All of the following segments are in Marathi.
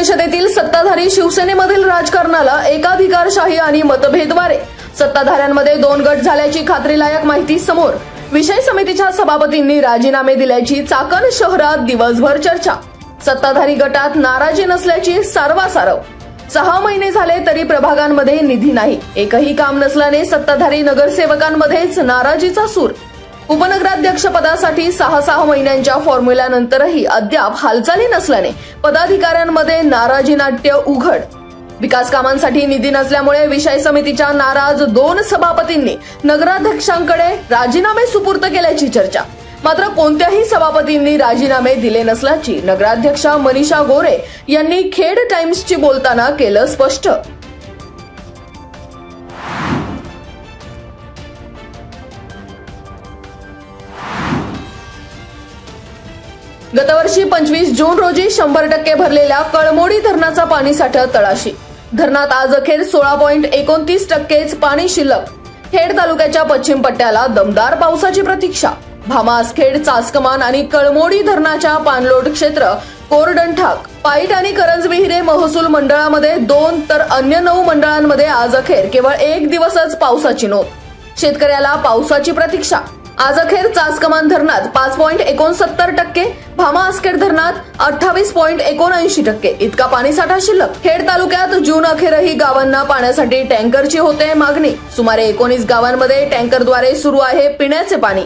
परिषदेतील सत्ताधारी शिवसेनेमधील राजकारणाला एकाधिकारशाही आणि मतभेदद्वारे सत्ताधाऱ्यांमध्ये 2 गट झाल्याची खात्रीलायक माहिती समोर. विषय समितीच्या सभापतींनी राजीनामे दिल्याची चाकण शहरात दिवसभर चर्चा. सत्ताधारी गटात नाराजी नसल्याची सारवासारव. 6 महिने झाले तरी प्रभागांमध्ये निधी नाही. एकही काम नसल्याने सत्ताधारी नगरसेवकांमध्येच नाराजीचा सूर. उपनगराध्यक्ष पदासाठी 6 महिन्यांच्या फॉर्म्युल्यानंतरही अद्याप हालचाली नसल्याने पदाधिकाऱ्यांमध्ये नाराजी नाट्य उघड. विकास कामांसाठी निधी नसल्यामुळे विषय समितीच्या नाराज 2 सभापतींनी नगराध्यक्षांकडे राजीनामे सुपूर्द केल्याची चर्चा. मात्र कोणत्याही सभापतींनी राजीनामे दिले नसल्याची नगराध्यक्षा मनीषा गोरे यांनी खेड टाइम्सशी बोलताना केलं स्पष्ट. गतवर्षी 25 जून रोजी 100% भरलेल्या कळमोडी धरणाचा पाणीसाठा तळाशी. धरणात आज अखेर 16.29% पाणी शिल्लक. खेड तालुक्याच्या पश्चिम पट्ट्याला दमदार पावसाची प्रतीक्षा. भामास, खेड, चासकमान आणि कळमोडी धरणाच्या पाणलोट क्षेत्र कोरडंठाक, पाईट आणि करंजविहिरे महसूल मंडळामध्ये 2 तर अन्य 9 मंडळांमध्ये आज अखेर केवळ 1 दिवसच पावसाची नोंद. शेतकऱ्याला पावसाची प्रतीक्षा. आज अखेर चासकमान धरणात 5.69%, भामा आसखेड धरणात 28.79% इतका पाणीसाठा शिल्लक. खेड तालुक्यात जून अखेरही गावांना पाण्यासाठी टँकरची होते मागणी. सुमारे 19 गावांमध्ये टँकरद्वारे सुरू आहे पिण्याचे पाणी.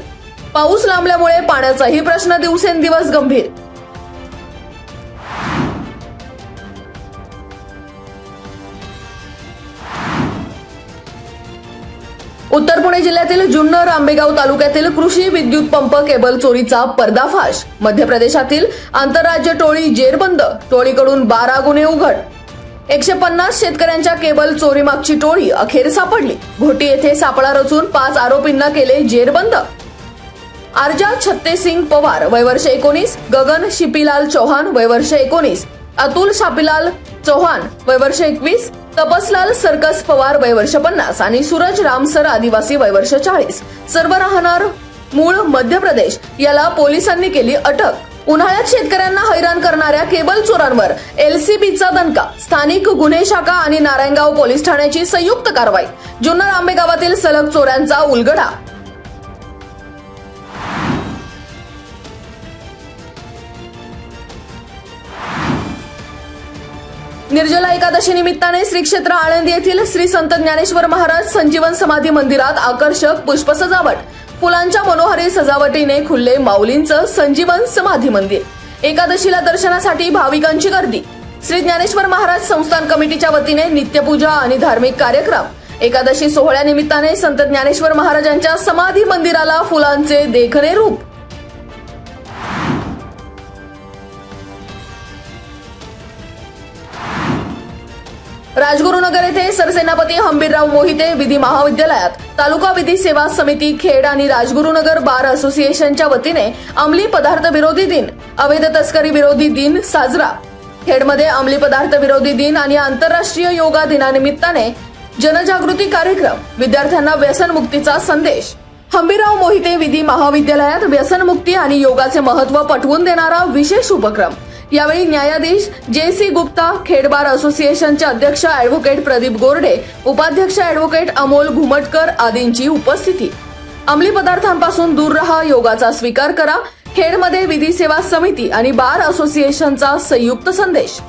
पाऊस लांबल्यामुळे पाण्याचाही प्रश्न दिवसेंदिवस गंभीर. उत्तर पुणे जिल्ह्यातील जुन्नर आंबेगाव तालुक्यातील कृषी विद्युत पंप केबल चोरीचा पर्दाफाश. मध्य प्रदेशातील आंतरराज्य टोळी जेरबंद. टोळीकडून 12 गुन्हे उघड. 150 शेतकऱ्यांच्या केबल चोरी मागची टोळी अखेर सापडली. घोटी येथे सापळा रचून 5 आरोपींना केले जेरबंद. आर्जा छत्तेसिंग पवार वय वर्ष 19, गगन शिपीलाल चौहान वय वर्ष 19, अतुल शापीलाल चौहान वय वर्ष 21, तपसलाल सरकस पवार वय वर्ष 50 आणि सूरज रामसर आदिवासी वय वर्ष 40, सर्व राहणार मूळ मध्य प्रदेश, याला पोलिसांनी केली अटक. उन्हाळ्यात शेतकऱ्यांना हैराण करणाऱ्या केबल चोरांवर एलसीबीचा दणका. स्थानिक गुन्हे शाखा आणि नारायणगाव पोलीस ठाण्याची संयुक्त कारवाई. जुन्नर आंबेगावातील सलग चोऱ्यांचा उलगडा. निर्जला एकादशी निमित्ताने श्री क्षेत्र आळंदी येथील श्री संत ज्ञानेश्वर महाराज संजीवन समाधी मंदिरात आकर्षक पुष्प सजावट. फुलांच्या मनोहारी सजावटीने खुलले माऊलींचं संजीवन समाधी मंदिर. एकादशीला दर्शनासाठी भाविकांची गर्दी. श्री ज्ञानेश्वर महाराज संस्थान कमिटीच्या वतीने नित्यपूजा आणि धार्मिक कार्यक्रम. एकादशी सोहळ्यानिमित्ताने संत ज्ञानेश्वर महाराजांच्या समाधी मंदिराला फुलांचे देखणे रूप. राजगुरुनगर येथे सरसेनापती हंबीरराव मोहिते विधी महाविद्यालयात तालुका विधी सेवा समिती खेड आणि राजगुरुनगर बार असोसिएशनच्या वतीने अंमली पदार्थ विरोधी दिन, अवैध तस्करी विरोधी दिन साजरा. खेडमध्ये अंमली पदार्थ विरोधी दिन आणि आंतरराष्ट्रीय योगा दिनानिमित्ताने जनजागृती कार्यक्रम. विद्यार्थ्यांना व्यसनमुक्तीचा संदेश. हंबीरराव मोहिते विधी महाविद्यालयात व्यसनमुक्ती आणि योगाचे महत्त्व पटवून देणारा विशेष उपक्रम. यावेळी न्यायाधीश जे.सी. गुप्ता, खेड बार असोसिएशनचे अध्यक्ष ॲडव्होकेट प्रदीप गोरडे, उपाध्यक्ष ॲडव्होकेट अमोल घुमटकर आदींची उपस्थिती. अंमली पदार्थांपासून दूर राहा, योगाचा स्वीकार करा. खेडमध्ये विधी सेवा समिती आणि बार असोसिएशनचा संयुक्त संदेश.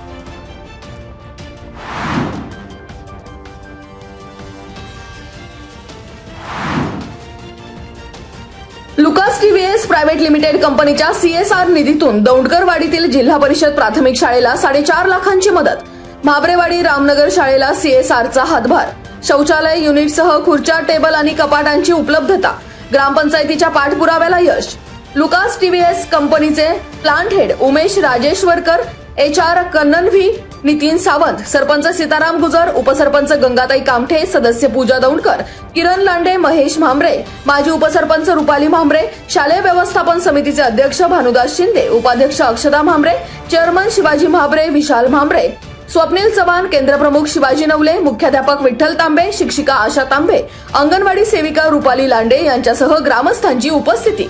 लुकास टीव्हीएस प्रायव्हेट लिमिटेड कंपनीच्या CSR निधीतून दौंडकरवाडीतील जिल्हा परिषद प्राथमिक शाळेला 4.5 लाखांची मदत. भाबरेवाडी रामनगर शाळेला CSRचा हातभार. शौचालय युनिटसह खुर्च्या, टेबल आणि कपाटांची उपलब्धता. ग्रामपंचायतीच्या पाठपुराव्याला यश. लुकास टीव्हीएस कंपनीचे plant head Umesh Rajeshwarkar, HR कन्ननव्ही नितीन सावंत, सरपंच सीताराम गुजर, उपसरपंच गंगाताई कामठे, सदस्य पूजा दौंडकर, किरण लांडे, महेश भांबरे, माजी उपसरपंच रुपाली भांबरे, शालेय व्यवस्थापन समितीचे अध्यक्ष भानुदास शिंदे, उपाध्यक्ष अक्षता भांबरे, चेअरमन शिवाजी भांबरे, विशाल भांबरे, स्वप्नील चव्हाण, केंद्रप्रमुख शिवाजी नवले, मुख्याध्यापक विठ्ठल तांबे, शिक्षिका आशा तांबे, अंगणवाडी सेविका रुपाली लांडे यांच्यासह ग्रामस्थांची उपस्थिती.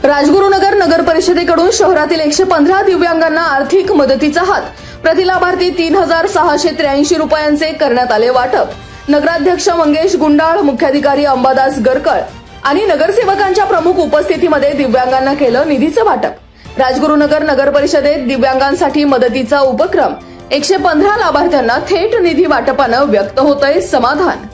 राजगुरुनगर नगर परिषदेकडून शहरातील 115 दिव्यांगांना आर्थिक मदतीचा हात, प्रति लाभार्थी 3683 रुपयांचे करण्यात आले वाटप। नगराध्यक्ष मंगेश गुंडाळ, मुख्याधिकारी अंबादास गरकळ आणि नगरसेवकांच्या प्रमुख उपस्थितीमध्ये दिव्यांगांना केलं निधीचं वाटप। राजगुरुनगर नगर परिषदेत दिव्यांगांसाठी मदतीचा उपक्रम, 115 लाभार्थ्यांना थेट निधी वाटपानं व्यक्त होतंय समाधान।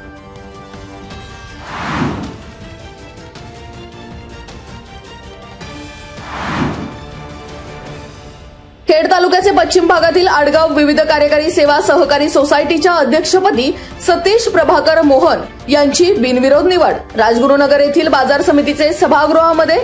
खेड तालुक्याचे पश्चिम भागातील आडगाव विविध कार्यकारी सेवा सहकारी सोसायटीच्या अध्यक्षपदी सतीश प्रभाकर मोहन यांची बिनविरोध निवड। राजगुरुनगर येथील बाजार समितीचे सभागृहामध्ये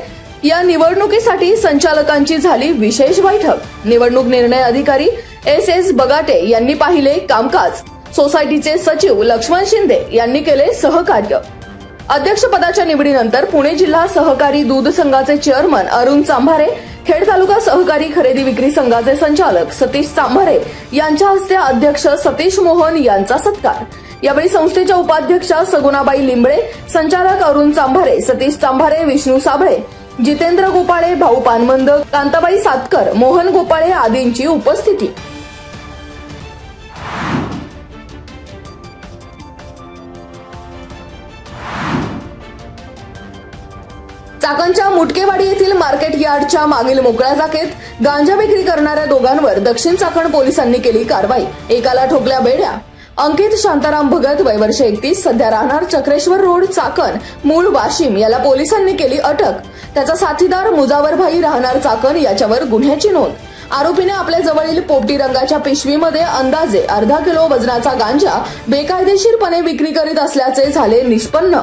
या निवडणुकीसाठी संचालकांची झाली विशेष बैठक। निवडणूक निर्णय अधिकारी SS बगाटे यांनी पाहिले कामकाज। सोसायटीचे सचिव लक्ष्मण शिंदे यांनी केले सहकार्य। अध्यक्षपदाच्या निवडीनंतर पुणे जिल्हा सहकारी दूध संघाचे चेअरमन अरुण चांभारे, खेड तालुका सहकारी खरेदी विक्री संघाचे संचालक सतीश चांभारे यांच्या हस्ते अध्यक्ष सतीश मोहन यांचा सत्कार। यावेळी संस्थेच्या उपाध्यक्षा सगुणाबाई लिंबळे, संचालक अरुण चांभारे, सतीश चांभारे, विष्णू साबळे, जितेंद्र गोपाळे, भाऊ पानमंद, कांताबाई सातकर, मोहन गोपाळे आदींची उपस्थिती। चाकणच्या मुटकेवाडी येथील मार्केट यार्डच्या मागील मोकळ्या जागेत गांजा विक्री करणाऱ्या दोघांवर दक्षिण चाकण पोलिसांनी केली कारवाई। एकाला ठोकल्या बेड्या। अंकित शांताराम भगत, वय वर्ष 31, सध्या राहणार चक्रेश्वर रोड, चाकण, मूळ वाशिम, याला पोलिसांनी केली अटक। त्याचा साथीदार मुजावरभाई, राहणार चाकण, याच्यावर गुन्ह्याची नोंद। आरोपीने आपल्या जवळील पोपटी रंगाच्या पिशवीमध्ये अंदाजे अर्धा किलो वजनाचा गांजा बेकायदेशीरपणे विक्री करीत असल्याचे झाले निष्पन्न।